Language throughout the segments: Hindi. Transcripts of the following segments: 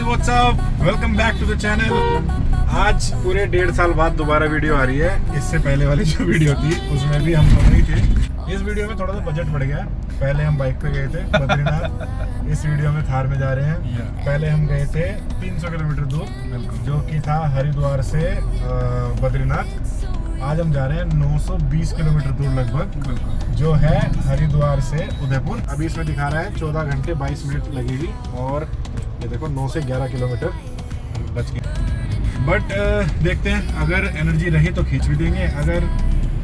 Guys what's up, welcome back to the channel. आज पूरे 1.5 साल बाद दोबारा वीडियो आ रही है। इससे पहले वाली जो वीडियो थी उसमें भी हम दोनों ही थे। इस वीडियो में थोड़ा सा बजट बढ़ गया। पहले हम बाइक पे गए थे बद्रीनाथ, इस वीडियो में थार में जा रहे हैं। पहले हम गए थे 300 किलोमीटर दूर, जो कि था हरिद्वार से बद्रीनाथ। आज हम जा रहे हैं 920 किलोमीटर दूर लगभग, जो है हरिद्वार से उदयपुर। अभी इसमें दिखा रहा है 14 घंटे 22 मिनट लगेगी और ये देखो 9 से 11 किलोमीटर बच गए। बट देखते हैं, अगर एनर्जी रही तो खींच भी देंगे, अगर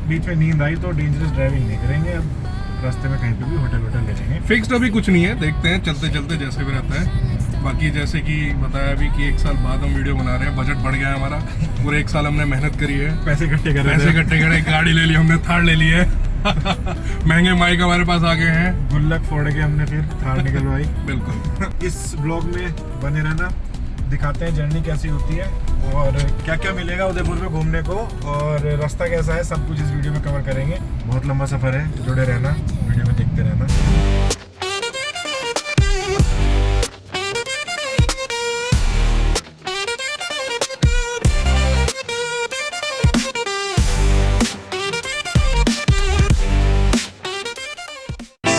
बीच में नींद आई तो डेंजरस ड्राइविंग नहीं करेंगे। अब रास्ते में कहीं पे भी होटल ले लेंगे। फिक्स्ड अभी कुछ नहीं है, देखते हैं चलते चलते जैसे भी रहता है। बाकी जैसे कि बताया अभी कि 1 साल बाद हम वीडियो बना रहे हैं, बजट बढ़ गया है हमारा। पूरे 1 साल हमने मेहनत करी है, पैसे इकट्ठे करे, गाड़ी ले ली हमने, थार ले ली है। महंगे माइक हमारे पास आ गए हैं, गुल्लक फोड़ के हमने फिर थार निकलवाई। बिल्कुल। इस ब्लॉग में बने रहना, दिखाते हैं जर्नी कैसी होती है और क्या क्या मिलेगा उदयपुर में घूमने को और रास्ता कैसा है, सब कुछ इस वीडियो में कवर करेंगे। बहुत लंबा सफर है, जुड़े रहना, वीडियो में देखते रहना।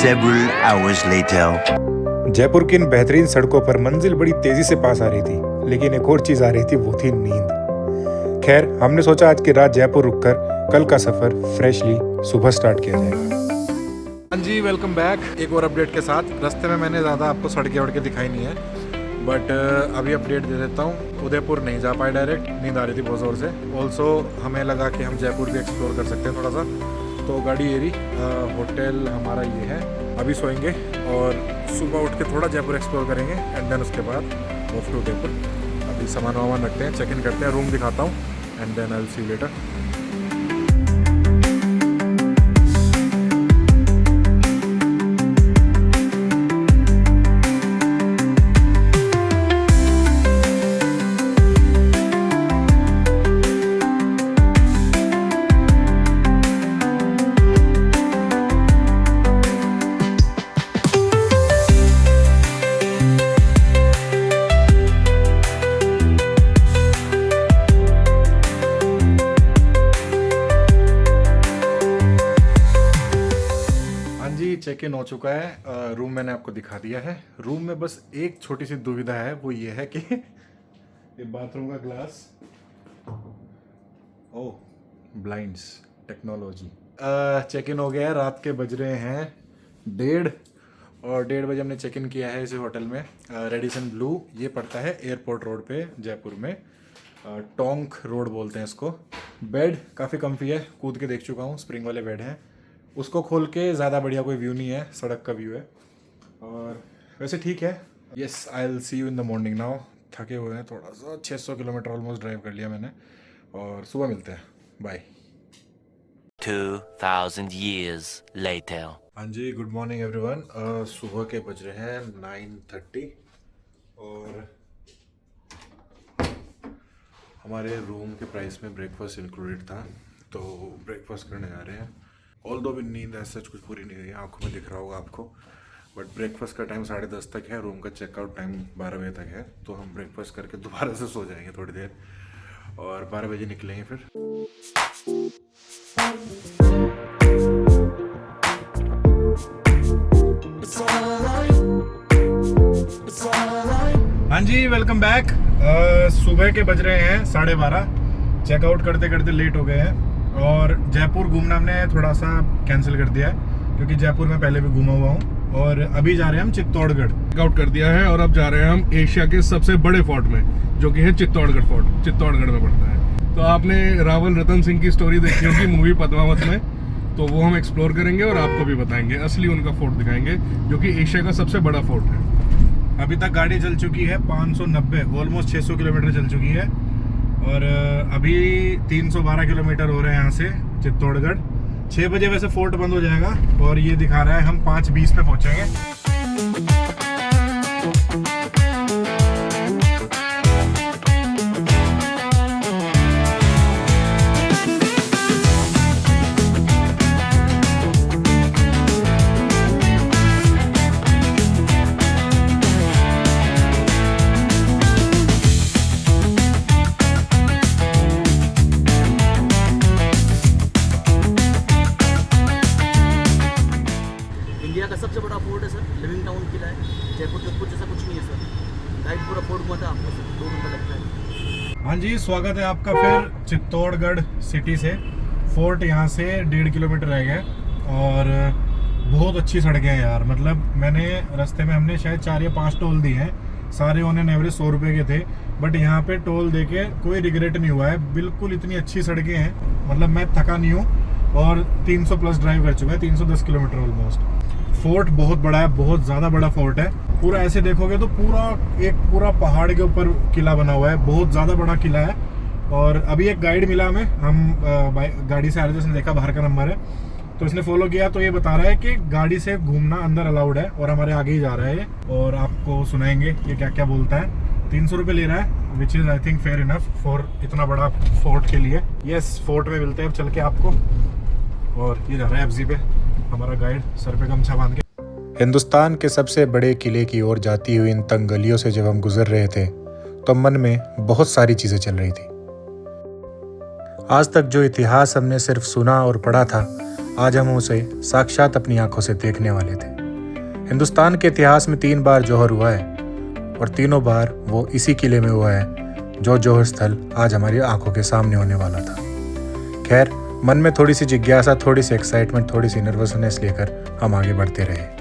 Several hours later. जयपुर की इन बेहतरीन सड़कों पर मंजिल बड़ी तेजी से पास आ रही थी, लेकिन एक और चीज आ रही थी, वो थी नींद। खैर, हमने सोचा आज की रात जयपुर रुककर कल का सफर फ्रेशली सुबह स्टार्ट किया जाएगा। हाँ जी, वेलकम बैक एक और अपडेट के साथ। रास्ते में मैंने ज़्यादा आपको सड़कें वड़के दिखाई नहीं है, बट अभी अपडेट दे देता हूँ। उदयपुर नहीं जा पाए डायरेक्ट, नींद आ रही थी बहुत ज़ोर से। ऑल्सो हमें लगा कि हम जयपुर भी एक्सप्लोर कर सकते हैं थोड़ा सा, तो गाड़ी एरी। होटल हमारा ये है, अभी सोएंगे और सुबह उठ के थोड़ा जयपुर एक्सप्लोर करेंगे एंड देन उसके बाद मूव टू उदयपुर। अभी सामान वामान रखते हैं, चेक इन करते हैं, रूम दिखाता हूँ and then I will see you later. Check in हो चुका है, रूम मैंने आपको दिखा दिया है। रूम में बस एक छोटी सी दुविधा है, वो ये है कि ये बाथरूम का glass, oh blinds technology. Check in हो गया है, रात के बज रहे हैं 1:30 और 1:30 बजे हमने चेक इन किया है इस होटल में। रेडिसन ब्लू, ये पड़ता है एयरपोर्ट रोड पे जयपुर में, टोंक रोड बोलते हैं इसको। बेड काफ़ी कम्फी है, कूद के देख चुका हूँ, स्प्रिंग वाले बेड हैं। उसको खोल के ज़्यादा बढ़िया कोई व्यू नहीं है, सड़क का व्यू है और वैसे ठीक है। Yes, I will see you in the morning now. थके हुए हैं थोड़ा सा, 600 किलोमीटर ऑलमोस्ट ड्राइव कर लिया मैंने और सुबह मिलते हैं, बाय। 2000 years later. हाँ जी, गुड मॉर्निंग एवरीवन। सुबह के बज रहे हैं 9:30 और हमारे रूम के प्राइस में ब्रेकफास्ट इंक्लूडेड था, तो ब्रेकफास्ट करने जा रहे हैं। ऑल्दो भी नींद ऐसा कुछ पूरी नहीं हुई है, आंखों में दिख रहा होगा आपको, बट ब्रेकफास्ट का टाइम 10:30 तक है, रूम का चेकआउट टाइम 12 बजे तक है, तो हम ब्रेकफास्ट करके दोबारा से सो जाएंगे थोड़ी देर और 12 बजे निकलेंगे फिर। हाँ जी, वेलकम बैक। सुबह के बज रहे हैं 12:30, चेकआउट करते करते लेट हो गए हैं और जयपुर घूमना हमने थोड़ा सा कैंसिल कर दिया है, क्योंकि जयपुर में पहले भी घूमा हुआ हूँ। और अभी जा रहे हैं हम चित्तौड़गढ़। चेकआउट कर दिया है और अब जा रहे हैं हम एशिया के सबसे बड़े फोर्ट में, जो कि है चित्तौड़गढ़ फोर्ट, चित्तौड़गढ़ में पड़ता है। तो आपने रावल रतन सिंह की स्टोरी देखी होगी मूवी पद्मावत में, तो वो हम एक्सप्लोर करेंगे और आपको भी बताएंगे, असली उनका फोर्ट दिखाएंगे, जो कि एशिया का सबसे बड़ा फोर्ट है। अभी तक गाड़ी चल चुकी है 590, ऑलमोस्ट 600 किलोमीटर चल चुकी है और अभी 312 किलोमीटर हो रहे हैं यहाँ से चित्तौड़गढ़। 6 बजे वैसे फोर्ट बंद हो जाएगा और ये दिखा रहा है हम 5:20 पे पहुँचेंगे। राइट पूरा फोर्ट घुमा था आपको 2 घंटा लगता है। हाँ जी, स्वागत है आपका फिर चित्तौड़गढ़ सिटी से। फोर्ट यहाँ से 1.5 किलोमीटर रह गया और बहुत अच्छी सड़कें हैं यार। मतलब मैंने रास्ते में हमने शायद 4 या 5 टोल दिए हैं, सारे ऑन एन एवरेज 100 रुपये के थे, बट यहाँ पे टोल देके कोई रिग्रेट नहीं हुआ है। बिल्कुल इतनी अच्छी सड़कें हैं, मतलब मैं थका नहीं हूँ और 300 प्लस ड्राइव कर चुका है, 310 किलोमीटर ऑलमोस्ट। फोर्ट बहुत बड़ा है, बहुत ज़्यादा बड़ा फोर्ट है। पूरा ऐसे देखोगे तो पूरा पहाड़ के ऊपर किला बना हुआ है, बहुत ज़्यादा बड़ा किला है। और अभी एक गाइड मिला हमें, हम गाड़ी से आ रहे थे, उसने देखा बाहर का नंबर है तो इसने फॉलो किया, तो ये बता रहा है कि गाड़ी से घूमना अंदर अलाउड है और हमारे आगे ही जा रहा है ये। और आपको सुनाएंगे ये क्या क्या बोलता है। 300 रुपये ले रहा है, which is I think fair enough for इतना बड़ा फोर्ट के लिए। यस, फोर्ट में मिलते हैं अब चल के आपको। और ये जा रहा है एफजी पे हमारा गाइड, सर पे गमछा बांध के। हिंदुस्तान के सबसे बड़े किले की ओर जाती हुई इन तंग गलियों से जब हम गुजर रहे थे तो मन में बहुत सारी चीज़ें चल रही थी। आज तक जो इतिहास हमने सिर्फ सुना और पढ़ा था, आज हम उसे साक्षात अपनी आंखों से देखने वाले थे। हिंदुस्तान के इतिहास में 3 बार जौहर हुआ है और तीनों बार वो इसी किले में हुआ है जो जौहर स्थल आज हमारी आंखों के सामने होने वाला था। खैर, मन में थोड़ी सी जिज्ञासा, थोड़ी सी एक्साइटमेंट, थोड़ी सी नर्वसनेस लेकर हम आगे बढ़ते रहे।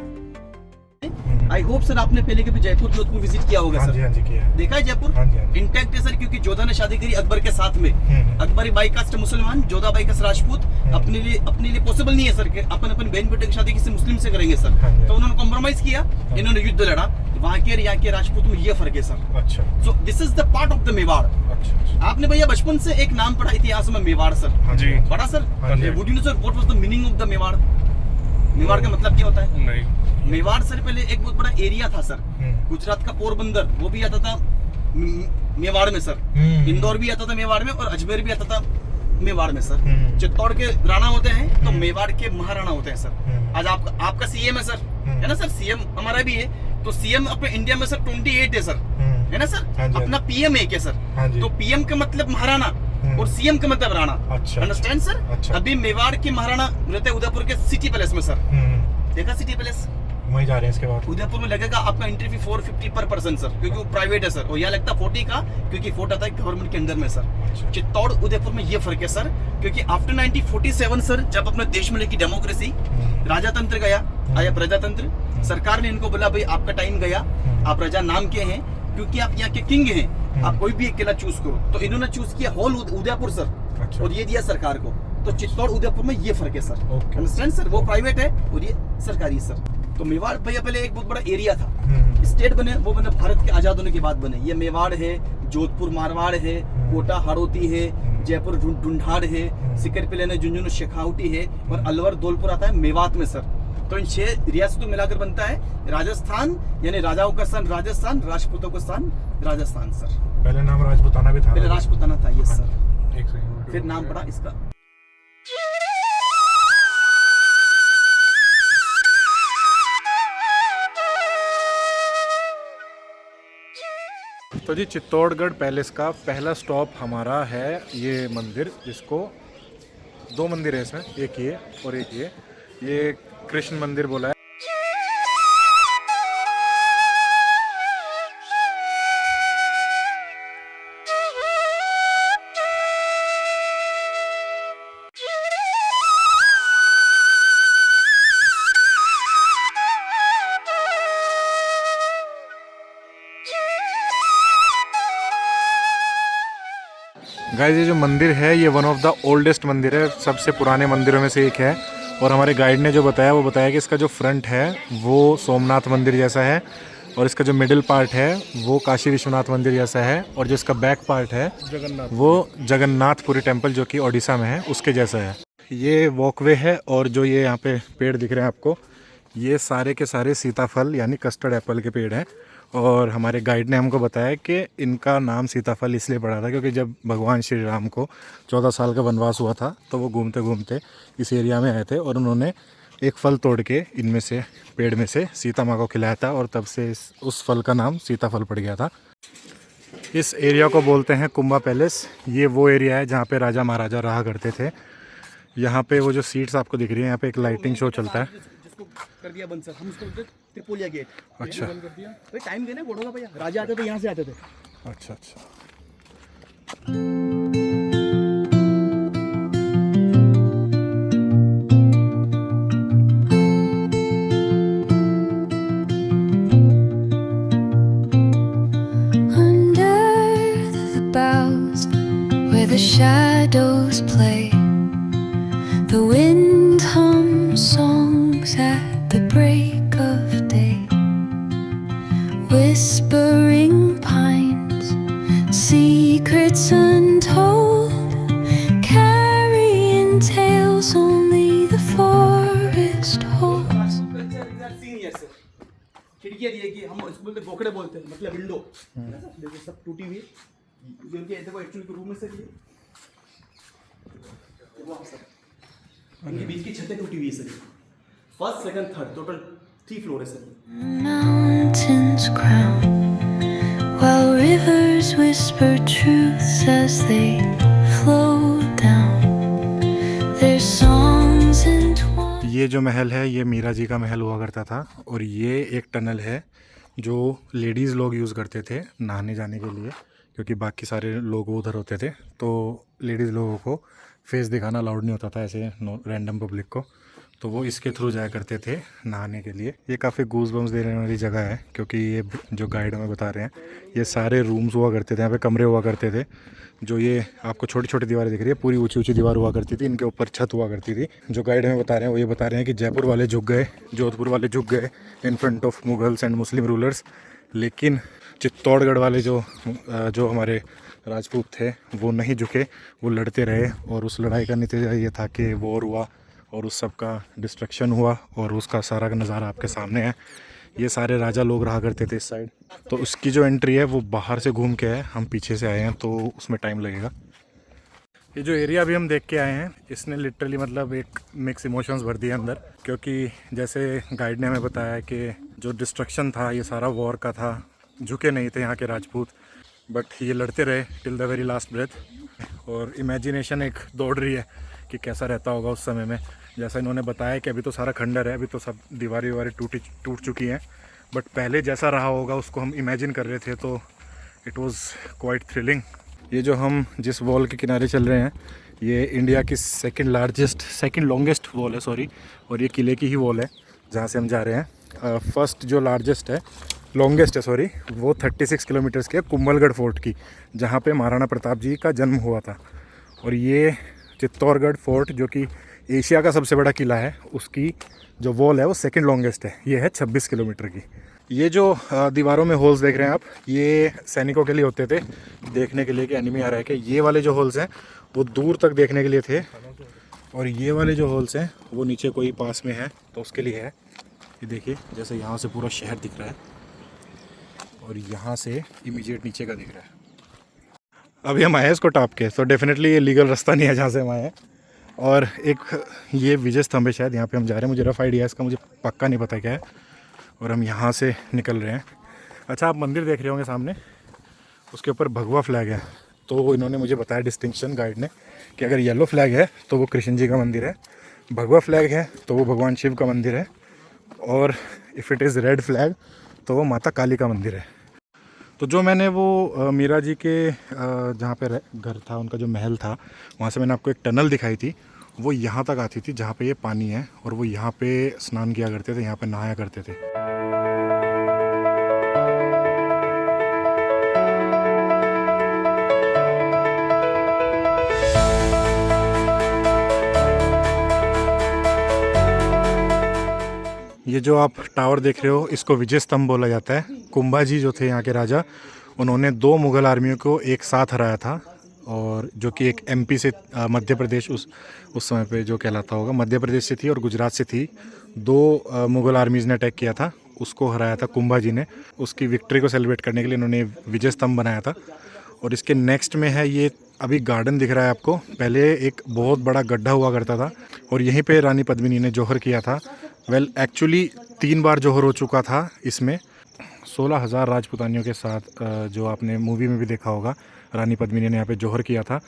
आई होप सर आपने पहले कभी जयपुर जोधपुर विजिट किया होगा सर। हाँ जी किया है। देखा है जयपुर? हाँ जी। इंटैक्ट है सर, क्योंकि जोधा ने शादी करी अकबर के साथ में। अकबर बाई कास्ट मुसलमान, जोधा बाई कास्ट राजपूत। अपने लिए पॉसिबल नहीं है सर कि अपन बहन बेटे की शादी किसी मुस्लिम से करेंगे सर। तो उन्होंने कॉम्प्रोमाइज किया, इन्होंने युद्ध लड़ा। वहाँ के यहाँ के राजपूत में ये फर्क है सर। अच्छा। So this is the part of the Mewar. अच्छा। आपने भैया बचपन से एक नाम पढ़ा इतिहास में, मेवाड़ सर। हाँ जी। पढ़ा सर? हाँ जी। Would you know sir what was the meaning of the Mewar? Mewar का मतलब क्या होता है? नहीं, मेवाड़ सर पहले एक बहुत बड़ा एरिया था सर। गुजरात का पोरबंदर वो भी आता था मेवाड़ में सर। इंदौर भी आता था मेवाड़ में और अजमेर भी आता था मेवाड़ में सर। चित्तौड़ के राणा होते हैं तो मेवाड़ के महाराणा होते हैं सर। आज आपका सीएम है सर, है ना सर? सीएम हमारा भी है, तो सीएम अपने इंडिया में सर 28 है सर, है ना सर? अपना पीएम एक है सर। तो पीएम का मतलब महाराणा और सीएम का मतलब राणा। अच्छा। Understand sir? अच्छा। अभी मेवाड़ के महाराणा रहते उदयपुर के सिटी पैलेस में सर। देखा सिटी पैलेस? वहीं जा रहे हैं इसके बाद। उदयपुर में लगेगा आपका एंट्री फी 450 पर पर्सन सर, क्योंकि वो प्राइवेट है सर। और यहाँ लगता 40 का, क्योंकि फोर्ट आता है गवर्नमेंट के अंडर में सर। अच्छा। चित्तौड़ उदयपुर में ये फर्क है सर, क्योंकि आफ्टर 1947 सर, जब अपने देश में लेकी डेमोक्रेसी, राजा तंत्र गया, आया प्रजातंत्र। सरकार ने इनको बोला भाई आपका टाइम गया, आप प्रजा नाम के हैं, क्योंकि आप यहाँ के किंग हैं, आप कोई भी एक किला चूज करो। तो इन्होंने चूज किया होल उदयपुर सर। अच्छा। और ये दिया सरकार को। तो चित्तौड़ उदयपुर में ये फर्क है सर। ओके। Understand sir? वो प्राइवेट है और ये सरकारी सर। तो मेवाड़ भैया पहले एक बहुत बड़ा एरिया था। स्टेट बने, वो बने भारत के आजाद होने के बाद बने। ये मेवाड़ है, जोधपुर मारवाड़ है, कोटा हाड़ौती है, जयपुर ढूंढाड़ है, सिकरपिले झुंझुनू शेखावटी है और अलवर धौलपुर आता है मेवात में सर। तो इन 6 रियासतों मिलाकर बनता है राजस्थान, यानी राजाओं का स्थान राजस्थान, राजपूतों का स्थान राजस्थान सर। पहले नाम राजपूताना भी था। पहले राजपूताना था ये सर, एक सेकंड, फिर नाम पड़ा इसका। तो जी चित्तौड़गढ़ पैलेस का पहला स्टॉप हमारा है ये मंदिर, जिसको 2 मंदिर है इसमें, एक ये और एक ये कृष्ण मंदिर बोला है। गाइस, ये जो मंदिर है ये वन ऑफ द ओल्डेस्ट मंदिर है, सबसे पुराने मंदिरों में से एक है। और हमारे गाइड ने जो बताया वो बताया कि इसका जो फ्रंट है वो सोमनाथ मंदिर जैसा है और इसका जो मिडिल पार्ट है वो काशी विश्वनाथ मंदिर जैसा है और जो इसका बैक पार्ट है वो जगन्नाथपुरी टेम्पल जो कि ओडिशा में है उसके जैसा है। ये वॉकवे है और जो ये यहाँ पे पेड़ दिख रहे हैं आपको, ये सारे के सारे सीताफल यानी कस्टर्ड एप्पल के पेड़ हैं। और हमारे गाइड ने हमको बताया कि इनका नाम सीताफल इसलिए पड़ा था क्योंकि जब भगवान श्री राम को 14 साल का वनवास हुआ था तो वो घूमते घूमते इस एरिया में आए थे और उन्होंने एक फल तोड़ के इनमें से पेड़ में से सीता माँ को खिलाया था और तब से उस फल का नाम सीताफल पड़ गया था। इस एरिया को बोलते हैं कुंभा पैलेस। ये वो एरिया है जहाँ पे राजा महाराजा रहा करते थे। यहाँ पे वो जो सीट्स आपको दिख रही है, यहाँ पे एक लाइटिंग शो चलता है। कर दिया बंद सर, हम उसको त्रिपोलिया गेट। अच्छा भाई टाइम देना बोलोगा भैया, राजा आते थे यहाँ से आते थे। अच्छा अच्छा। The shadows play, the wind hums songs at the break of day, whispering pines, secrets untold, carrying tales only the forest holds. खिड़कियाँ दी है कि हम इसको बोलते गोखड़े बोलते हैं, मतलब विंडो। देखो सब टूटी हुई है, जो उनके देखो एक्चुअली रूम में से भी इनके बीच की छतें टूटी हुई है sir. First second third total 3 floor है sir. Mountains crown, while rivers whisper truths as they flow down. Their songs entwined. ये जो महल है ये मीरा जी का महल हुआ करता था, और ये एक टनल है जो लेडीज़ लोग यूज़ करते थे नहाने जाने के लिए, क्योंकि बाकी सारे लोग उधर होते थे, तो लेडीज़ लोगों को फेस दिखाना अलाउड नहीं होता था ऐसे रैंडम पब्लिक को, तो वो इसके थ्रू जाया करते थे नहाने के लिए। ये काफ़ी गूज बम्स देने वाली जगह है, क्योंकि ये जो गाइड हमें बता रहे हैं ये सारे रूम्स हुआ करते थे, यहाँ पे कमरे हुआ करते थे। जो ये आपको छोटी छोटी दीवारें दिख रही है, पूरी ऊंची ऊंची दीवार हुआ करती थी, इनके ऊपर छत हुआ करती थी। जो गाइड हमें बता रहे हैं वो ये बता रहे हैं कि जयपुर वाले झुक गए, जोधपुर वाले झुक गए in front of Mughals and Muslim rulers, लेकिन चित्तौड़गढ़ वाले जो हमारे राजपूत थे वो नहीं झुके, वो लड़ते रहे, और उस लड़ाई का नतीजा ये था कि वॉर हुआ और उस सब का डिस्ट्रक्शन हुआ, और उसका सारा नज़ारा आपके सामने है। ये सारे राजा लोग रहा करते थे इस साइड, तो उसकी जो एंट्री है वो बाहर से घूम के है, हम पीछे से आए हैं तो उसमें टाइम लगेगा। ये जो एरिया अभी हम देख के आए हैं इसने लिटरली मतलब एक मिक्स इमोशंस भर दिए अंदर, क्योंकि जैसे गाइड ने हमें बताया कि जो डिस्ट्रक्शन था ये सारा वॉर का था, झुके नहीं थे यहाँ के राजपूत, बट ये लड़ते रहे till the very last breath. और इमेजिनेशन एक दौड़ रही है कि कैसा रहता होगा उस समय में। जैसा इन्होंने बताया कि अभी तो सारा खंडर है, अभी तो सब दीवारें टूट चुकी हैं, बट पहले जैसा रहा होगा उसको हम इमेजिन कर रहे थे, तो इट वाज क्वाइट थ्रिलिंग। ये जो हम जिस वॉल के किनारे चल रहे हैं ये इंडिया की सेकंड लॉन्गेस्ट वॉल है, सॉरी, और ये किले की ही वॉल है जहाँ से हम जा रहे हैं। फर्स्ट जो लॉन्गेस्ट है सॉरी, वो 36 किलोमीटर्स की है, कुंभलगढ़ फोर्ट की, जहाँ पे महाराणा प्रताप जी का जन्म हुआ था। और ये चित्तौड़गढ़ फोर्ट जो कि एशिया का सबसे बड़ा किला है, उसकी जो वॉल है वो सेकंड लॉन्गेस्ट है, ये है 26 किलोमीटर की। ये जो दीवारों में होल्स देख रहे हैं आप, ये सैनिकों के लिए होते थे, देखने के लिए कि एनिमी आ रहा है कि। ये वाले जो होल्स हैं वो दूर तक देखने के लिए थे, और ये वाले जो होल्स हैं वो नीचे कोई पास में है तो उसके लिए है। ये देखिए जैसे यहाँ से पूरा शहर दिख रहा है, और यहाँ से इमीडिएट नीचे का दिख रहा है। अभी हम आए हैं इसको टाप के, तो डेफिनेटली ये लीगल रास्ता नहीं है जहाँ से हम आए हैं। और एक ये विजय स्तंभ है शायद, यहाँ पे हम जा रहे हैं, मुझे रफ आइडिया है इसका, मुझे पक्का नहीं पता क्या है। और हम यहाँ से निकल रहे हैं। अच्छा, आप मंदिर देख रहे होंगे सामने, उसके ऊपर भगवा फ्लैग है, तो इन्होंने मुझे बताया डिस्टिंक्शन गाइड ने कि अगर येलो फ्लैग है तो वो कृष्ण जी का मंदिर है, भगवा फ्लैग है तो वो भगवान शिव का मंदिर है, और if it is red flag तो वो माता काली का मंदिर है। तो जो मैंने वो मीरा जी के जहाँ पे घर था, उनका जो महल था, वहाँ से मैंने आपको एक टनल दिखाई थी, वो यहाँ तक आती थी जहाँ पे ये पानी है, और वो यहाँ पे स्नान किया करते थे, यहाँ पे नहाया करते थे। ये जो आप टावर देख रहे हो इसको विजय स्तंभ बोला जाता है। कुंभा जी जो थे यहाँ के राजा, उन्होंने 2 मुग़ल आर्मियों को एक साथ हराया था, और जो कि एक एमपी से मध्य प्रदेश उस समय पे जो कहलाता होगा, मध्य प्रदेश से थी और गुजरात से थी। 2 मुग़ल आर्मीज़ ने अटैक किया था, उसको हराया था कुंभा जी ने। उसकी विक्ट्री को सेलिब्रेट करने के लिए इन्होंने विजय स्तंभ बनाया था। और इसके नेक्स्ट में है ये अभी गार्डन दिख रहा है आपको, पहले एक बहुत बड़ा गड्ढा हुआ करता था, और यहीं पे रानी पद्मिनी ने जौहर किया था। एक्चुअली 3 बार जौहर हो चुका था इसमें, 16,000 राजपूतानियों के साथ, जो आपने मूवी में भी देखा होगा, रानी पद्मिनी ने यहाँ पे जौहर किया था।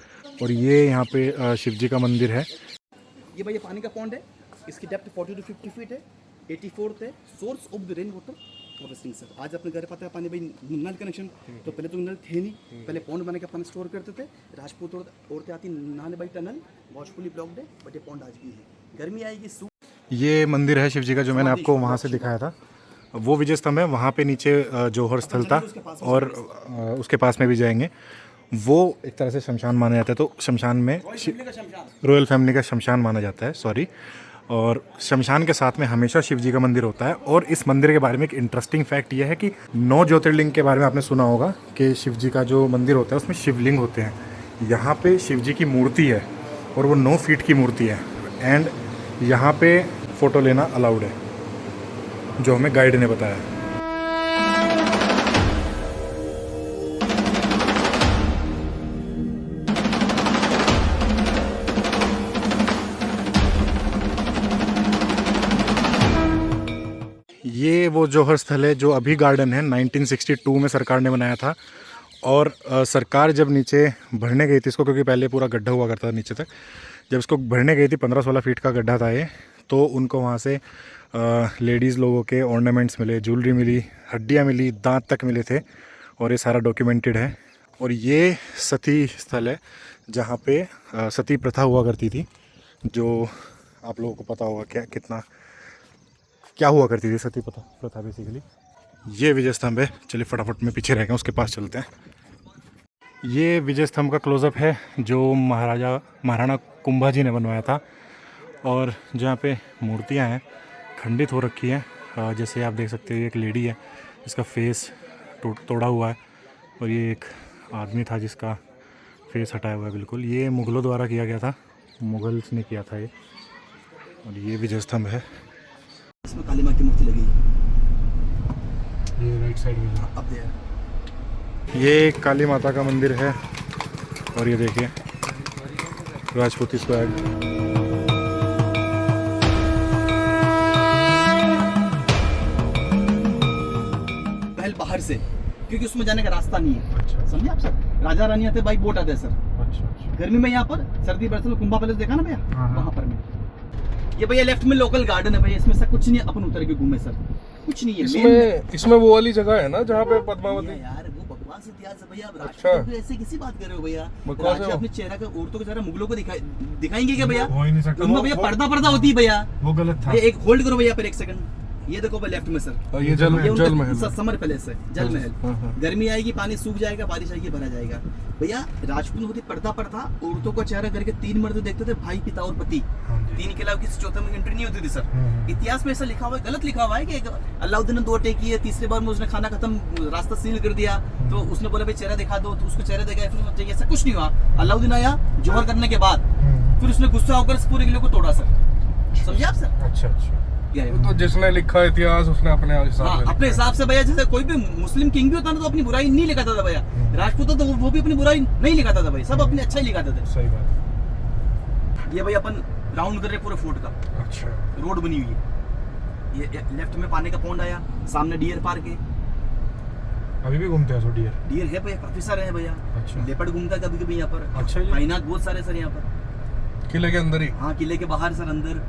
और ये यहाँ पे शिव जी का मंदिर है। ये भाई ये पानी का पॉन्ड है, इसकी डेप्थ 40 to 50 फीट है, 84 थे source of the rain water harvesting sir. आज अपने घर पता है पानी भाई नल कनेक्शन, तो पहले तो नल थे नहीं, पहले पॉन्ड बना के पानी स्टोर करते थे। राजपूत औरतें आती नहाने बाई टनल, वॉशफुली ब्लॉक्ड है, बट ये पॉन्ड आज भी है। गर्मी आएगी ये मंदिर है शिव जी का जो मैंने आपको वहाँ से दिखाया था, वो विजय स्तंभ है। वहाँ पे नीचे जौहर स्थल था और उसके पास में भी जाएंगे। वो एक तरह से शमशान माना जाता है, तो शमशान में रॉयल फैमिली का शमशान माना जाता है, सॉरी। और शमशान के साथ में हमेशा शिव जी का मंदिर होता है। और इस मंदिर के बारे में एक इंटरेस्टिंग फैक्ट ये है कि 9 ज्योतिर्लिंग के बारे में आपने सुना होगा कि शिव जी का जो मंदिर होता है उसमें शिवलिंग होते हैं। यहाँ पे शिव जी की मूर्ति है और वो 9 फीट की मूर्ति है। एंड यहाँ पे फ़ोटो लेना अलाउड है, जो हमें गाइड ने बताया। ये वो जौहर स्थल है जो अभी गार्डन है, 1962 में सरकार ने बनाया था। और सरकार जब नीचे भरने गई थी इसको, क्योंकि पहले पूरा गड्ढा हुआ करता था नीचे तक, जब इसको भरने गई थी 15-16 फीट का गड्ढा था ये, तो उनको वहाँ से लेडीज़ लोगों के ऑर्नामेंट्स मिले, ज्वेलरी मिली, हड्डियाँ मिली, दांत तक मिले थे। और ये सारा डॉक्यूमेंटेड है। और ये सती स्थल है जहाँ पे सती प्रथा हुआ करती थी, जो आप लोगों को पता होगा क्या हुआ करती थी सती प्रथा बेसिकली। ये विजय स्तंभ है। चलिए फटाफट में पीछे रह गए, उसके पास चलते हैं। ये विजय स्तंभ का क्लोजअप है जो महाराणा कुंभा जी ने बनवाया था। और जहाँ पे मूर्तियाँ हैं खंडित हो रखी हैं, जैसे आप देख सकते हैं एक लेडी है जिसका फेस तोड़ा हुआ है, और ये एक आदमी था जिसका फेस हटाया हुआ है बिल्कुल। ये मुग़लों द्वारा किया गया था, मुग़ल्स ने किया था ये। और ये विजय स्तंभ है। इसमें काली माँ की मूर्ति लगी है, ये राइट साइड में अब दे। ये काली माता का मंदिर है। और ये देखिए राजपूती स्वैग। पहल बाहर से, क्योंकि उसमें जाने का रास्ता नहीं है। अच्छा। समझे आप सर? राजा रानी आते बाई बोट आते हैं सर। अच्छा। गर्मी में यहाँ पर, सर्दी बरसात में कुंभा पैलेस देखा ना भैया, हाँ, हाँ। वहाँ पर में। ये भैया लेफ्ट में लोकल गार्डन है भैया, इसमें सब कुछ नहीं है, अपन उतर के घूमे सर, कुछ नहीं है। इसमें वो वाली जगह है ना जहाँ पे पद्मावती। यार वो बकवास इतिहास है भैया। अब अच्छा। राजपूत ऐसे किसी बात कर रहे हो भैया? बकवास है राजा वो। अपने चेहरा का, औरतों का चेहरा मुगलों को दिखाएंगे क्या भैया? हो ही नहीं सकता। उनमें भैया पर्दा होती है भैया। वो गलत था। भैया एक होल्ड करो भैया पर एक सेकंड। ये देखो भाई लेफ्ट में सर, ये जल महल। समर पैलेस है, जल महल। हाँ, हाँ। गर्मी आएगी पानी सूख जाएगा, बारिश आएगी भरा जाएगा। भैया राजपूत होती पर्दा औरतों का चेहरा करके 3 मर्द देखते थे, भाई पिता और पति। 3 के अलावा किसी चौथे में एंट्री नहीं होती थी सर। इतिहास में ऐसा लिखा हुआ है, गलत लिखा हुआ है कि अलाउद्दीन ने 2 अटैक किए, तीसरे बार में उसने खाना खत्म, रास्ता सील कर दिया, तो उसने बोला भाई चेहरा दिखा दो, तो उसको चेहरा दिखाया, फिर ऐसा कुछ नहीं हुआ। अलाउद्दीन आया जौहर करने के बाद, फिर उसने गुस्सा होकर इस पूरे किले को तोड़ा सर। समझे आप सर? अच्छा। तो जिसने लिखा इतिहास उसने अपने अपने हिसाब से भैया, जैसे कोई भी मुस्लिम किंग भी होता ना तो अपनी बुराई नहीं लिखाता था भैया। राजपूत तो वो भी अपनी बुराई नहीं लिखाता था भाई, सब अपनी अच्छा ही लिखाते थे। सही बात। ये भाई अपन राउंड कर रहे पूरे फोर्ट का, अच्छा। रोड बनी हुई है। ये लेफ्ट में पानी का पॉन्ड आया, सामने डियर पार्क है। अभी भी घूमते हैं डियर है भैया, काफी सारे हैं भैया। अच्छा। लेपर्ड घूमता है कभी कभी यहाँ पर। अच्छा जी। हाइनाथ बहुत सारे सर यहाँ पर। किले के अंदर ही। हाँ किले के बाहर सर, अंदर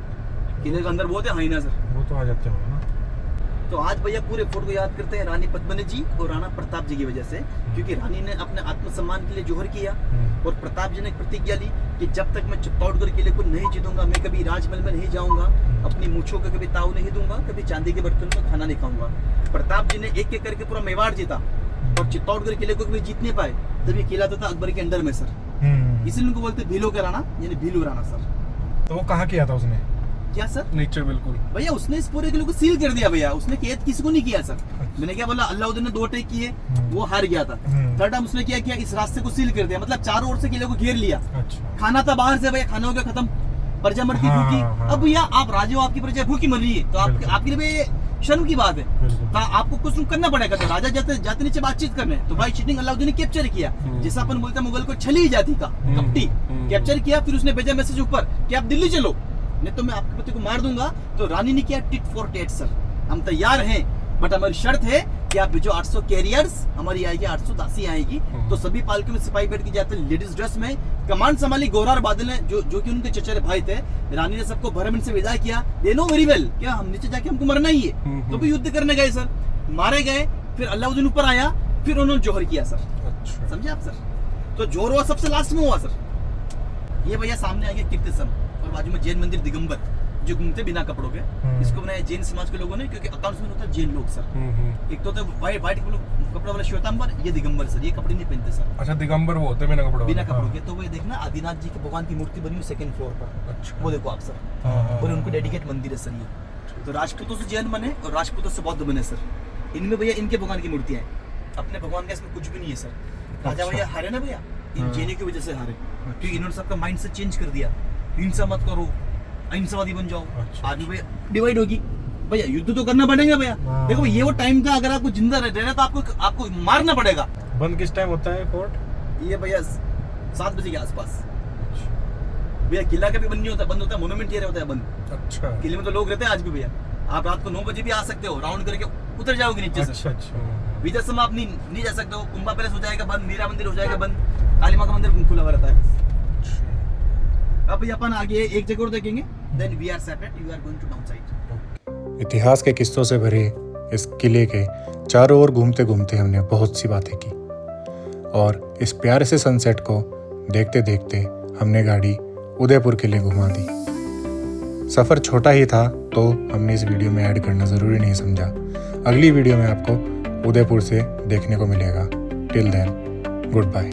किले के अंदर बहुत है हाइना सर। वो तो आ जाते होंगे ना। तो आज भैया पूरे फोर्ट को याद करते हैं रानी पद्मिनी जी और राणा प्रताप जी की वजह से, क्योंकि रानी ने अपने आत्मसम्मान के लिए जौहर किया और प्रताप जी ने प्रतिज्ञा ली कि जब तक मैं चित्तौड़गढ़ किले को नहीं जीतूंगा, मैं कभी राजमहल में नहीं जाऊंगा, अपनी मूंछों का कभी ताव नहीं दूंगा, कभी चांदी के बर्तन में खाना नहीं खाऊंगा। प्रताप जी ने एक एक करके पूरा मेवाड़ जीता और चित्तौड़गढ़ किले को कभी जीत नहीं पाए, तब ये किला था अकबर के अंडर में सर। इसलिए उनको बोलते भीलों के राणा, यानी भीलू राणा सर। तो वो कहाँ किया था उसने? क्या सर? नीचे बिल्कुल भैया उसने इस पूरे किले को सील कर दिया भैया, उसने कैद किसी को नहीं किया सर। मैंने क्या बोला, अलाउद्दीन ने 2 अटैक किए, वो हार गया था। थर्ड टाइम उसने क्या किया, इस रास्ते को सील कर दिया, मतलब चारों ओर से किले को घेर लिया। अच्छा। खाना था बाहर से भैया, खाना हो गया खत्म, प्रजा मरती भूखी। अब भैया आप राजे हो, आपकी प्रजा भूखी मर रही है, तो आपके लिए शर्म की बात है। तो आपको कुछ करना पड़ेगा। तो राजा जाते नीचे बातचीत करने, तो भाई चीटिंग अलाउद्दीन ने कैप्चर किया, जैसा अपन बोलते हैं मुगल को छली जाति का कपटी, कैप्चर किया। फिर उसने भेजा मैसेज ऊपर कि आप दिल्ली चलो, नहीं तो मैं आपके पति को मार दूंगा। तो रानी ने किया टिट फॉर टेट सर, हम तैयार हैं, बट हमारी शर्त है कि आप जो 800 कैरियर्स हमारी आएगी, 800 दासी आएगी, तो सभी पालकियों में सिपाही बैठ के जाते हैं लेडीज ड्रेस में। कमान संभाली गौरा और बादल ने, जो कि उनके चचेरे भाई थे। रानी ने सबको भरम से विदा किया। दे नो वेरी वेल क्या हम नीचे जाके हमको मरना ही है, तो भी युद्ध करने गए सर, मारे गए। फिर अल्लाउद्दीन ऊपर आया, फिर उन्होंने जोहर किया सर। अच्छा। समझे आप सर? तो जोहर हुआ सबसे लास्ट में हुआ सर। ये भैया सामने आ गया कीर्तिस्तंभ, और बाजू में जैन मंदिर दिगंबर जो घूमते बिना कपड़ों के। इसको बनाया जैन समाज के लोगों ने, क्योंकि अकाउंट्स में होता है जैन लोग सर। एक तो व्हाइट कपड़ा वाला श्वेतांबर, ये दिगंबर सर, ये कपड़े नहीं पहनते सर। अच्छा, दिगंबर वो होते बिना कपड़ों बिना कपड़ों के। तो वो देखना आदिनाथ जी के भगवान की मूर्ति बनी हुई सेकंड फ्लोर पर। अच्छा। वो देखो आप सर, और उनको डेडिकेट मंदिर है सर ये। तो राजपूतों से जैन बने और राजपूतों से बौद्ध बने सर। इनमें भैया इनके भगवान की मूर्तियां हैं, अपने भगवान का इसमें कुछ भी नहीं है सर। राजा भैया हारे ना भैया, इन जैनों की वजह से हारे, क्योंकि इन्होंने सबका माइंड से चेंज कर दिया। हिंसा मत करो, अहिंसावादी बन जाओ। आज भी भैया डिवाइड होगी भैया, युद्ध तो करना पड़ेगा भैया। देखो ये वो टाइम था, अगर आपको जिंदा रहना तो आपको मारना पड़ेगा। बंद किस टाइम होता है फोर्ट? ये भैया 7 बजे के आसपास। भैया किला का भी बंद नहीं होता, बंद होता है मोनूमेंट एरिया होता है बंद। अच्छा। किले में तो लोग रहते हैं आज भी भैया। आप रात को 9 बजे भी आ सकते हो, राउंड करके उतर जाओगे नीचे से। अच्छा अच्छा। विजय समय आप नहीं जा सकते हो। कुंभा पैलेस हो जाएगा बंद, मीरा मंदिर हो जाएगा बंद, काली माँ का मंदिर खुला हुआ रहता है। अब भैया अपन आगे एक जगह और देखेंगे, then we are separate, you are going to down side. इतिहास के किस्सों से भरे इस किले के चारों ओर घूमते घूमते हमने बहुत सी बातें की, और इस प्यारे से सनसेट को देखते देखते हमने गाड़ी उदयपुर के लिए घुमा दी। सफ़र छोटा ही था तो हमने इस वीडियो में ऐड करना ज़रूरी नहीं समझा। अगली वीडियो में आपको उदयपुर से देखने को मिलेगा। Till then, good bye.